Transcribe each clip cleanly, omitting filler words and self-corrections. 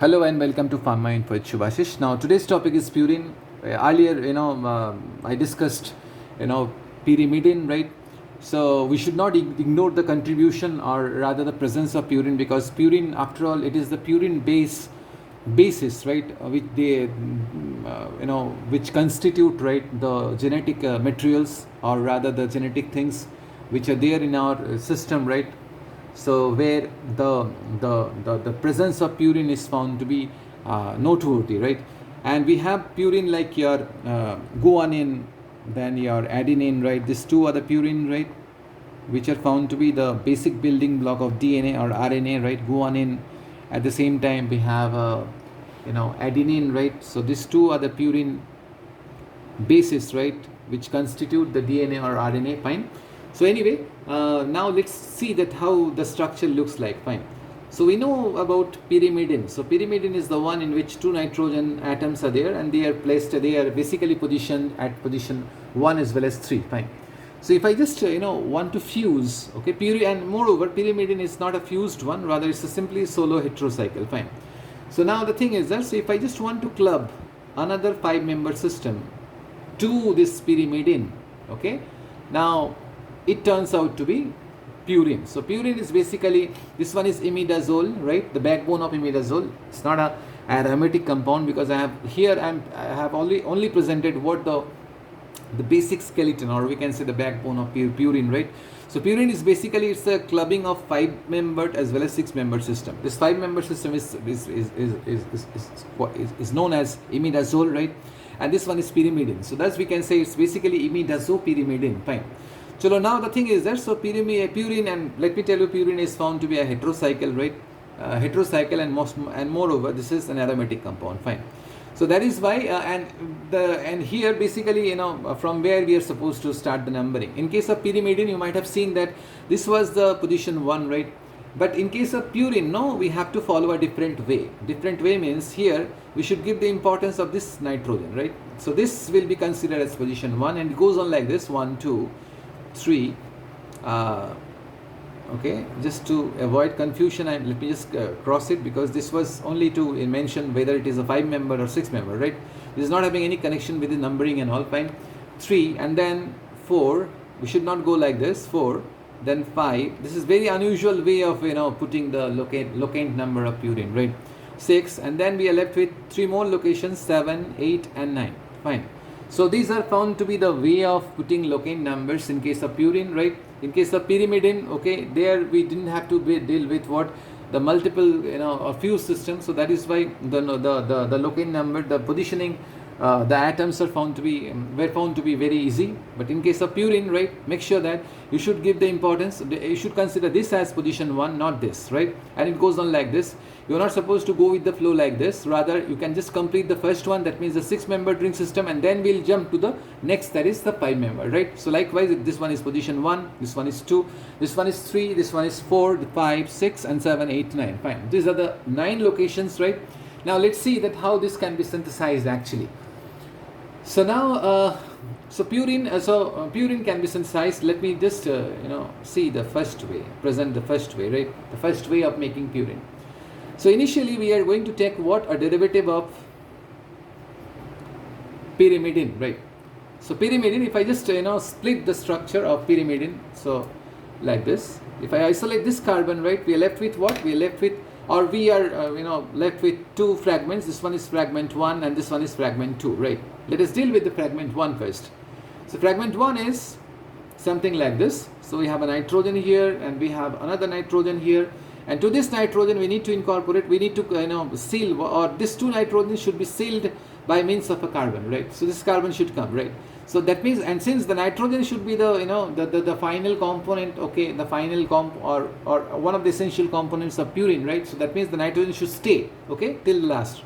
Hello and welcome to Pharma-info with Shubhashish. Now today's topic is purine. Earlier, I discussed, pyrimidine, right? So we should not ignore the contribution or rather the presence of purine, because purine, after all, it is the purine basis, right? Which constitute, right, the genetic materials, or rather the genetic things which are there in our system, right? So where the presence of purine is found to be noteworthy, right? And we have purine like your guanine, then your adenine, right? These two are the purine, right, which are found to be the basic building block of DNA or RNA, right? Guanine. At the same time, we have adenine, right? So these two are the purine bases, right, which constitute the DNA or RNA. Fine. So anyway, now let's see that how the structure looks like. Fine. So we know about pyrimidine. So pyrimidine is the one in which two nitrogen atoms are there, and they are basically positioned at position 1 as well as 3. Fine. So if I just want to fuse, okay, and moreover pyrimidine is not a fused one, rather it's a simply solo heterocycle. Fine. So now the thing is that, so if I just want to club another 5-member system to this pyrimidine, okay, now it turns out to be purine. So purine is basically, this one is imidazole, right, the backbone of imidazole. It's not a aromatic compound, because I have only presented what the basic skeleton, or we can say the backbone of purine, right? So purine is basically, it's a clubbing of 5-membered as well as 6-member system. This 5-member system is known as imidazole, right? And this one is pyrimidine. So thus we can say it's basically imidazopyrimidine. Fine. So now the thing is that, so purine, and let me tell you, purine is found to be a heterocycle, right? Heterocycle, and moreover, this is an aromatic compound. Fine. So that is why, and here basically, from where we are supposed to start the numbering. In case of pyrimidine, you might have seen that this was the position 1, right? But in case of purine, no, we have to follow a different way. Different way means here we should give the importance of this nitrogen, right? So this will be considered as position 1, and it goes on like this: 1, 2, 3. Okay, just to avoid confusion, let me just cross it, because this was only to mention whether it is a 5-member or 6-member, right? This is not having any connection with the numbering and all. Fine. 3, and then 4. We should not go like this. 4, then 5. This is very unusual way of putting the locant number of purine, right? 6, and then we are left with 3 more locations: 7, 8, and 9. Fine. So these are found to be the way of putting locant numbers in case of purine, right? In case of pyrimidine, okay, there we didn't have to deal with what the multiple or few systems. So that is why the locant number, the positioning, the atoms are found to be very easy. But in case of purine, right, make sure that you should give the importance. You should consider this as position 1, not this, right? And it goes on like this. You're not supposed to go with the flow like this. Rather, you can just complete the first one, that means the 6-member ring system, and then we'll jump to the next, that is the 5-member, right? So likewise, this one is position 1, this one is 2, this one is 3, this one is 4, 5, 6, and 7, 8, 9. Fine. These are the 9 locations, right? Now let's see that how this can be synthesized actually. So now, purine can be synthesized. Let me just see the first way, present the first way, right? The first way of making purine. So initially we are going to take what? A derivative of pyrimidine, right? So pyrimidine, if I just split the structure of pyrimidine, so like this. If I isolate this carbon, right, we are left with what? We are left with, or we are left with 2 fragments. This one is fragment 1 and this one is fragment 2, right? Let us deal with the fragment 1 first. So fragment 1 is something like this. So we have a nitrogen here, and we have another nitrogen here, and to this nitrogen we need to incorporate, we need to seal, or this 2 nitrogen should be sealed by means of a carbon, right? So this carbon should come, right? So that means, and since the nitrogen should be the the final component, okay, the final or one of the essential components of purine, right? So that means the nitrogen should stay, okay, till the last.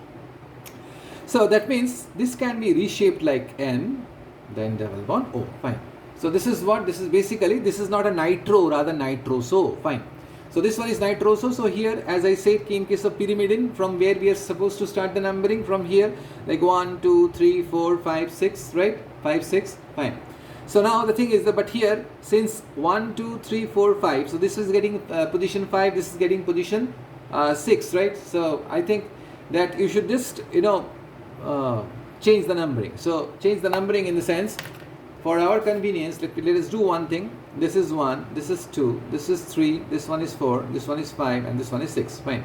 So that means this can be reshaped like N, then double bond O. Fine. So this is what, this is basically, this is not a nitro, rather nitroso. Fine. So this one is nitroso. So here, as I said, in case of pyrimidine, from where we are supposed to start the numbering, from here, like 1, 2, 3, 4, 5, 6, right? 5, 6, fine. So now the thing is that, but here, since 1, 2, 3, 4, 5, so this is getting position 5, this is getting position 6, right? So I think that you should just change the numbering. So change the numbering in the sense, for our convenience, let us do one thing. This is 1, this is 2, this is 3, this one is 4, this one is 5, and this one is 6. Fine.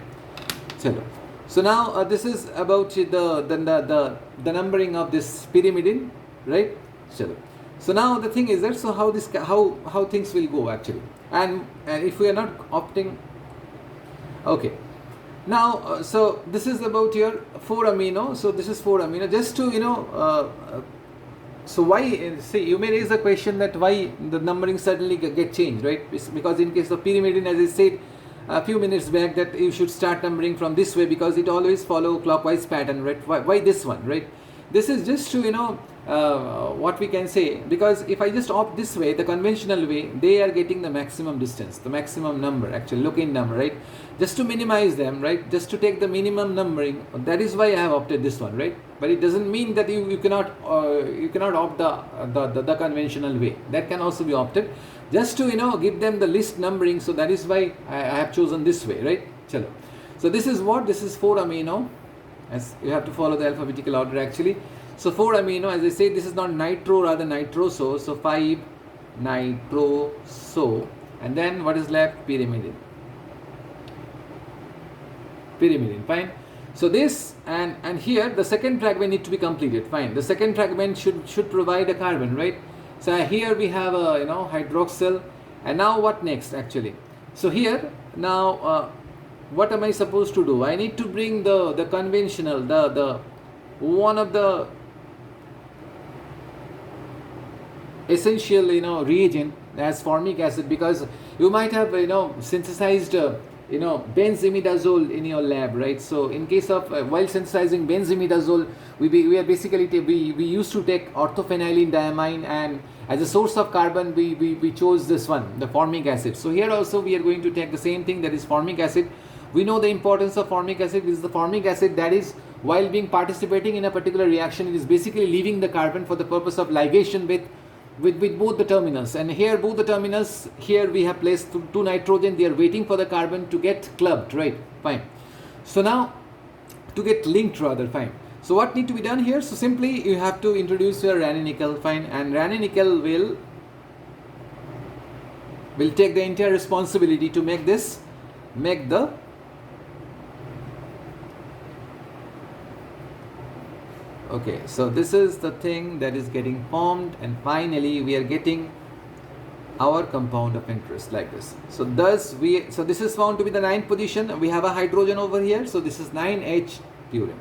So now this is about the numbering of this pyrimidine, right? So now the thing is that, so how things will go actually, and if we are not opting, okay. Now so this is about your 4 amino. So this is 4 amino. Just to so why, see, you may raise a question that why the numbering suddenly get changed, right? Because in case of pyrimidine, as I said a few minutes back, that you should start numbering from this way because it always follow clockwise pattern, right? Why this one, right? This is just to what we can say, because if I just opt this way, the conventional way, they are getting the maximum distance, the maximum number, actually look-in number, right? Just to minimize them, right? Just to take the minimum numbering. That is why I have opted this one, right? But it doesn't mean that you cannot opt the conventional way. That can also be opted, just to give them the list numbering. So that is why I have chosen this way, right? Chalo. So this is what? This is 4 amino. As you have to follow the alphabetical order actually. So 4 amino, as I said, this is not nitro, rather nitroso. So 5 nitroso, and then what is left? Pyrimidine. Fine. So this and here the second fragment need to be completed. Fine. The second fragment should provide a carbon, right? So here we have a hydroxyl, and now what next actually? So here now what am I supposed to do? I need to bring the conventional, the one of the essential reagent as formic acid, because you might have synthesized benzimidazole in your lab, right? So in case of while synthesizing benzimidazole, we are basically we used to take orthophenylene diamine, and as a source of carbon we chose this one, the formic acid. So here also we are going to take the same thing, that is formic acid. We know the importance of formic acid. This is the formic acid that is, while being participating in a particular reaction, it is basically leaving the carbon for the purpose of ligation with both the terminals. And here both the terminals, here we have placed two nitrogen. They are waiting for the carbon to get clubbed, right? Fine. So now to get linked rather, fine. So what need to be done here? So simply you have to introduce your ranitidine, fine, and ranitidine will take the entire responsibility to make the okay. So this is the thing that is getting formed, and finally we are getting our compound of interest like this. So thus so this is found to be the 9th position. We have a hydrogen over here, so this is 9H purine.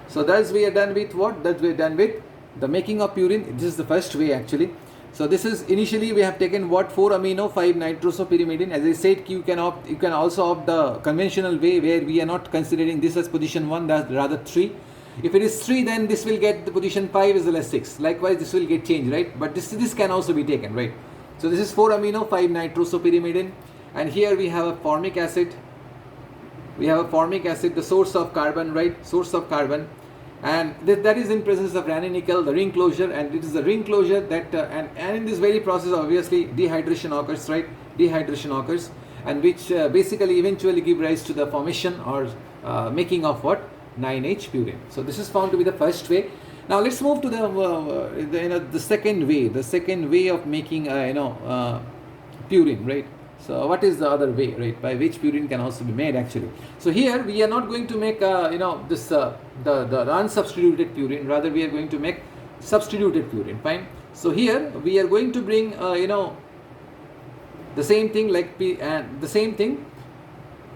So thus we are done with what? Thus we are done with the making of purine. This is the first way actually. So this is initially we have taken what? 4 amino 5 nitrosopyrimidine. As I said, you can also opt the conventional way, where we are not considering this as position 1, that's rather 3. If it is 3, then this will get the position 5 as well as 6. Likewise, this will get changed, right? But this can also be taken, right? So this is 4 amino 5 nitrosopyrimidine, and here we have a formic acid. We have a formic acid, the source of carbon, right? Source of carbon, and that is in presence of ranitidine, the ring closure, and it is the ring closure that and in this very process, obviously dehydration occurs, right? Dehydration occurs, and which basically eventually give rise to the formation or making of what? 9H purine. So this is found to be the first way. Now let's move to the second way. The second way of making purine, right? So what is the other way, right, by which purine can also be made actually? So here we are not going to make this the unsubstituted purine. Rather we are going to make substituted purine. Fine. So here we are going to bring the same thing like the same thing.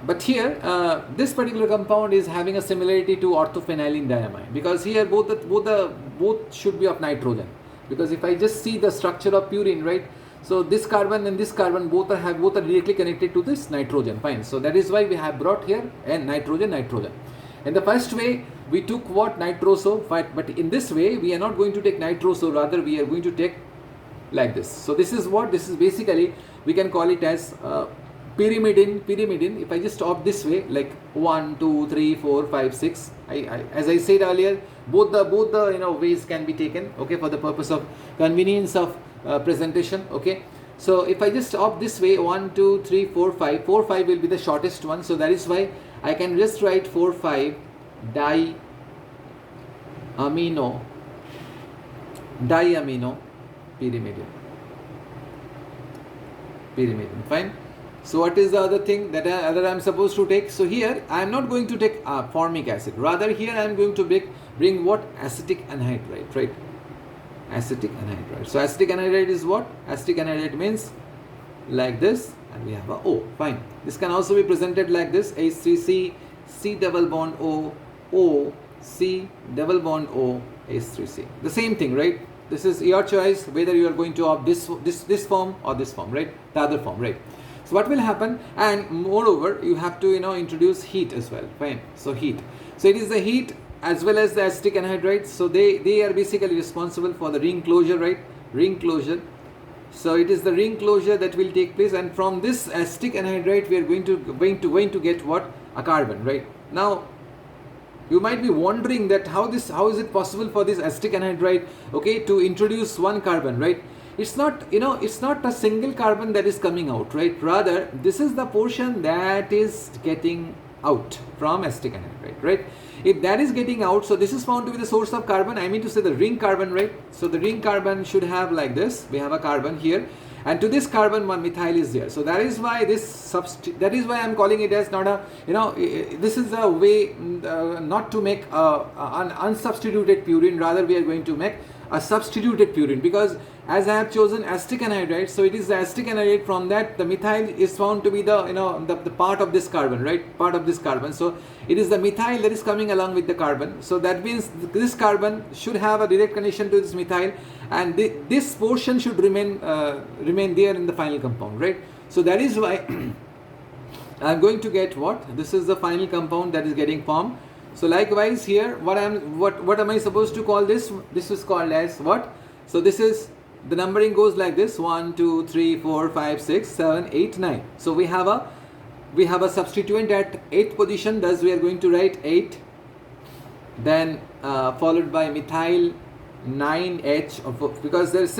But here, this particular compound is having a similarity to orthophenylene diamine, because here both should be of nitrogen. Because if I just see the structure of purine, right? So this carbon and this carbon both are directly connected to this nitrogen. Fine. So that is why we have brought here and nitrogen. In the first way, we took what? Nitroso. But in this way, we are not going to take nitroso. Rather, we are going to take like this. So this is what? This is basically, we can call it as pyrimidine. If I just opt this way, like 1, 2, 3, 4, 5, 6, as I said earlier, both the ways can be taken, okay, for the purpose of convenience of presentation, okay. So if I just opt this way, 1, 2, 3, 4, 5, 4, 5 will be the shortest one. So that is why I can just write 4, 5 diamino pyrimidine. Fine. So what is the other thing that I am supposed to take? So here I am not going to take formic acid. Rather here I am going to bring what? Acetic anhydride, right? Acetic anhydride. So acetic anhydride is what? Acetic anhydride means like this, and we have a O. Fine. This can also be presented like this: H3C, C double bond O, O, C double bond O, H3C. The same thing, right? This is your choice whether you are going to opt this form or this form, right? The other form, right? So what will happen? And moreover, you have to introduce heat as well. Fine. So heat. So it is the heat as well as the acetic anhydride. So they are basically responsible for the ring closure, right? Ring closure. So it is the ring closure that will take place, and from this acetic anhydride we are going to get what? A carbon, right? Now you might be wondering that how is it possible for this acetic anhydride, okay, to introduce one carbon, right? It's not it's not a single carbon that is coming out, right? Rather this is the portion that is getting out from acetic anhydride, right? If that is getting out, so this is found to be the source of carbon. I mean to say the ring carbon, right? So the ring carbon should have like this. We have a carbon here, and to this carbon one methyl is there. So that is why that is why I am calling it as not a this is a way not to make an unsubstituted purine. Rather we are going to make a substituted purine, because as I have chosen acetic anhydride, so it is the acetic anhydride. From that the methyl is found to be the the part of this carbon, right? Part of this carbon. So it is the methyl that is coming along with the carbon. So that means this carbon should have a direct connection to this methyl, and this portion should remain there in the final compound, right? So that is why I am going to get what? This is the final compound that is getting formed. So likewise here, what am I supposed to call this? This is called as what? So this is the numbering goes like this: 1, 2, 3, 4, 5, 6, 7, 8, 9. So we have a substituent at 8th position. Thus we are going to write 8, then followed by methyl 9H, because there is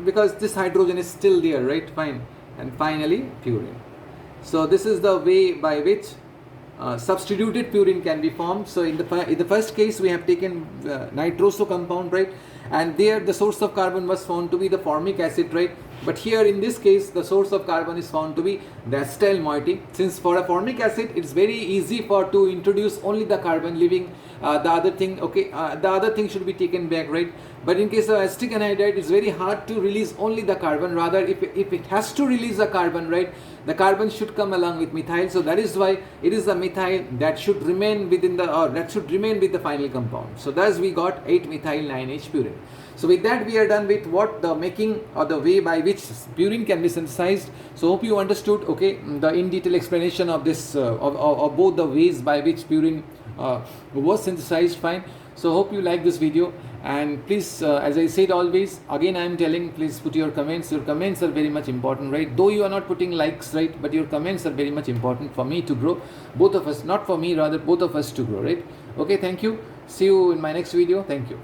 because this hydrogen is still there, right? Fine. And finally purine. So this is the way by which substituted purine can be formed. So in the first case we have taken nitroso compound, right? And there the source of carbon was found to be the formic acid, right? But here in this case the source of carbon is found to be the acetyl moiety. Since for a formic acid it's very easy to introduce only the carbon, leaving the other thing, okay, the other thing should be taken back, right? But in case of acetic anhydride, it's very hard to release only the carbon. Rather, if it has to release the carbon, right, the carbon should come along with methyl. So that is why it is the methyl that should remain with the final compound. So thus we got 8-methyl-9H purine. So with that we are done with what the making or the way by which purine can be synthesized. So hope you understood, okay, the in detail explanation of this of both the ways by which purine was synthesized. Fine. So hope you like this video, and please, as I said always, again I am telling, please put your comments. Your comments are very much important, right? Though you are not putting likes, right, but your comments are very much important for me to grow, both of us, not for me, rather both of us to grow, right? Okay, thank you. See you in my next video. Thank you.